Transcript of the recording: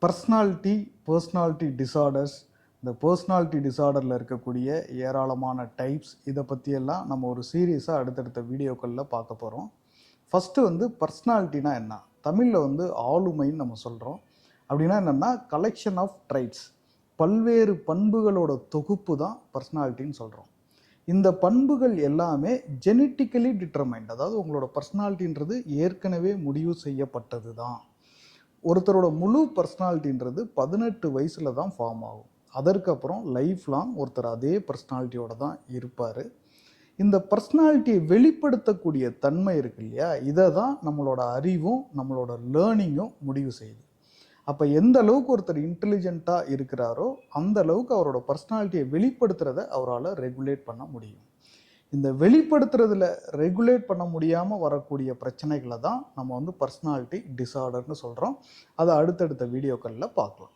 Personality disorders, இந்த personality டிசார்டரில் இருக்கக்கூடிய ஏராளமான டைப்ஸ், இதை பற்றியெல்லாம் நம்ம ஒரு சீரியஸாக அடுத்தடுத்த வீடியோக்களில் பார்க்க போகிறோம். ஃபஸ்ட்டு பர்சனாலிட்டினா என்ன? தமிழில் ஆளுமைன்னு நம்ம சொல்கிறோம். அப்படின்னா என்னென்னா கலெக்ஷன் ஆஃப் ட்ரைட்ஸ், பல்வேறு பண்புகளோட தொகுப்பு தான் பர்சனாலிட்டின்னு சொல்கிறோம். இந்த பண்புகள் எல்லாமே ஜெனட்டிக்கலி டிட்டர்மைண்ட், அதாவது உங்களோட பர்சனாலிட்டின்றது ஏற்கனவே முடிவு செய்யப்பட்டது தான். ஒருத்தரோட முழு பர்சனாலிட்டின்றது 18 வயசில் தான் ஃபார்ம் ஆகும். அதற்கப்புறம் லைஃப் லாங் ஒருத்தர் அதே பர்சனாலிட்டியோட தான் இருப்பார். இந்த பர்சனாலிட்டியை வெளிப்படுத்தக்கூடிய தன்மை இருக்கு இல்லையா, இதை தான் நம்மளோட அறிவும் நம்மளோட லேர்னிங்கும் முடிவு செய்யுது. அப்போ எந்த அளவுக்கு ஒருத்தர் இன்டெலிஜென்ட்டாக இருக்கிறாரோ அந்த அளவுக்கு அவரோட பர்சனாலிட்டியை வெளிப்படுத்துறத அவரால் ரெகுலேட் பண்ண முடியும். இந்த வெளிப்படுத்துறதுல ரெகுலேட் பண்ண முடியாமல் வரக்கூடிய பிரச்சனைகளை தான் நம்ம பர்சனாலிட்டி டிசார்டர்னு சொல்கிறோம். அதை அடுத்தடுத்த வீடியோக்களில் பார்க்கலாம்.